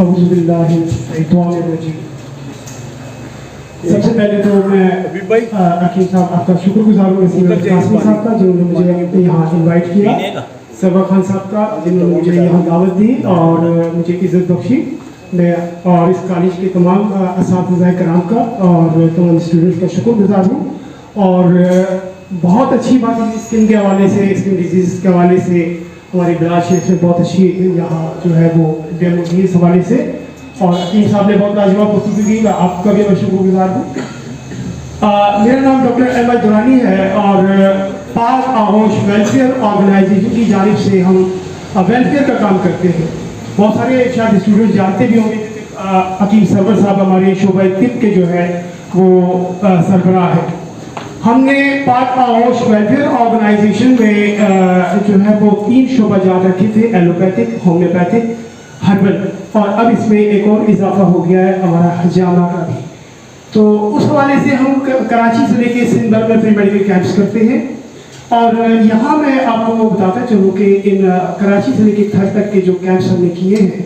अऊज़ु बिल्लाहि मिनश्शैतानिर्रजीम। सबसे पहले तो मैं अकीम साहब आपका शुक्रगुजार हूँ कासिम साहब का जिन्होंने मुझे यहाँ इनवाइट किया, सरवर खान साहब का जिन्होंने मुझे यहाँ दावत दी और मुझे इज़्ज़त बख्शी, मैं और इस कॉलेज के तमाम असातिज़ा कराम का और तमाम स्टूडेंट्स का शुक्रगुजार हूँ। और बहुत अच्छी बात है स्किन के हवाले से, स्किन डिजीज़ के हवाले से हमारे बिलाल शेख ने बहुत अच्छी यहाँ जो है वो डेमो दी इस हवाले से, और अकीम साहब ने बहुत लाजवाब प्रस्तुति की, आपका भी मैं शुक्रगुजार हूँ। मेरा नाम डॉक्टर अहमद दुरानी है और पाक आगोश वेलफेयर ऑर्गेनाइजेशन की जानिब से हम वेलफेयर का काम करते हैं। बहुत सारे शायद स्टूडेंट जानते भी होंगे, अकीम सरवर साहब हमारे शोबा तिब के जो है वो सरबराह है। हमने पाक आगोश वेलफेयर ऑर्गेनाइजेशन में जो है वो 3 शोबा जात रखे थे, एलोपैथिक, होम्योपैथिक, हर्बल, और अब इसमें एक और इजाफा हो गया है हमारा हजामा का भी। तो उस हवाले से हम कराची से लेके सिंध भर में प्री मेडिकल कैंप्स करते हैं। और यहाँ मैं आपको बताता चलूँ कि इन कराची से लेके थर तक के जो कैंप्स हमने किए हैं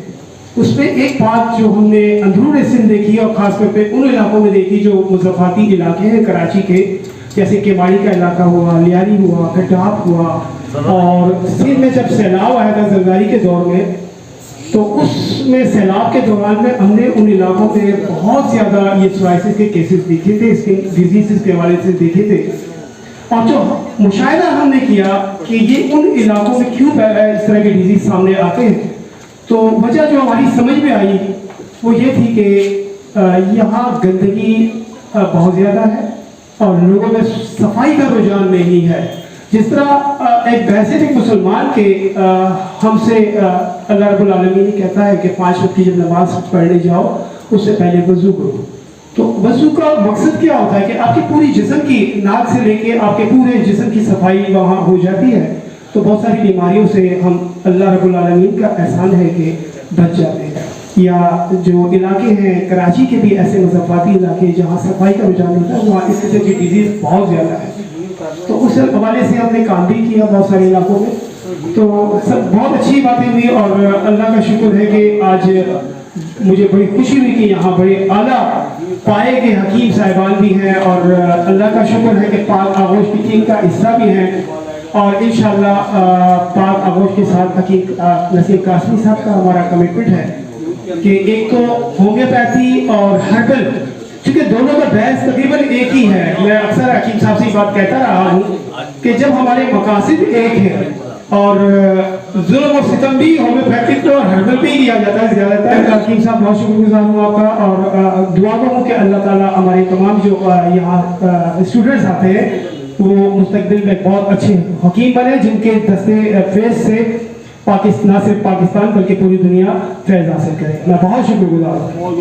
उसमें एक बात जो हमने अंदरून सिंध देखी और ख़ासतौर पे उन इलाकों में देखी जो मुज़फ़्फ़राती इलाके हैं कराची के, जैसे केवाड़ी का इलाका हुआ, लियारी हुआ, खटाप हुआ, और सिंध में जब सैलाब आया था जरदारी के दौर में, तो उसमें सैलाब के दौरान में हमने उन इलाकों में बहुत ज़्यादा ये सोराइसिस के केसेस देखे थे, इसके डिजीज़ के हवाले से देखे थे। और जो मुशाहिदा हमने किया कि ये उन इलाकों में क्यों इस तरह के डिजीज़ सामने आते हैं, तो वजह जो हमारी समझ में आई वो ये थी कि यहाँ गंदगी बहुत ज़्यादा है और लोगों में सफाई का रुझान नहीं है। जिस तरह एक वैसे भी मुसलमान के हमसे अल्लाह रब्बुल आलमीन कहता है कि 5 वक्त की जब नमाज पढ़ने जाओ उससे पहले वज़ू करो। तो वज़ू का मकसद क्या होता है कि आपकी पूरी जिस्म की, नाक से लेके आपके पूरे जिस्म की सफाई वहाँ हो जाती है, तो बहुत सारी बीमारियों से हम अल्लाह रब्बुल आलमीन का एहसान है कि बच जाते हैं। या जो इलाके हैं कराची के भी ऐसे मुज़फ़्फ़राती इलाके जहाँ सफाई का रुझान होता है, वहाँ इस किस्म की डिजीज़ बहुत ज़्यादा है। तो उस हवाले से हमने काम भी किया बहुत सारे इलाकों में, तो सब बहुत अच्छी बातें हुई और अल्लाह का शुक्र है कि आज मुझे बड़ी खुशी हुई कि यहाँ बड़े आला पाए के हकीम साहिबान भी हैं और अल्लाह का शुक्र है कि पाक आगोश की टीम का हिस्सा भी हैं। और इंशाअल्लाह पाक आगोश के साथ हकीम नसीर कासमी साहब का हमारा कमिटमेंट है कि एक तो होम्योपैथी और हर्बल, क्योंकि दोनों का बहस तकरीबन एक ही है। मैं अक्सर हकीम साहब से बात कहता रहा हूँ कि जब हमारे मकासद एक है और जुल्म और सितम भी होम्योपैथिक और हर्बल पे ही किया जाता है ज़्यादातर। हकीम साहब बहुत शुक्रगुजार हूँ आपका और दुआ करूँ कि अल्लाह ताला हमारे तमाम जो यहाँ स्टूडेंट्स आते हैं वो मुस्तकबिल में बहुत अच्छे हकीम बने, जिनके दस्ते फैज़ से पाकिस्तान, ना सिर्फ पाकिस्तान बल्कि पूरी दुनिया फैज़ हासिल करे। मैं बहुत शुक्रगुजार हूँ।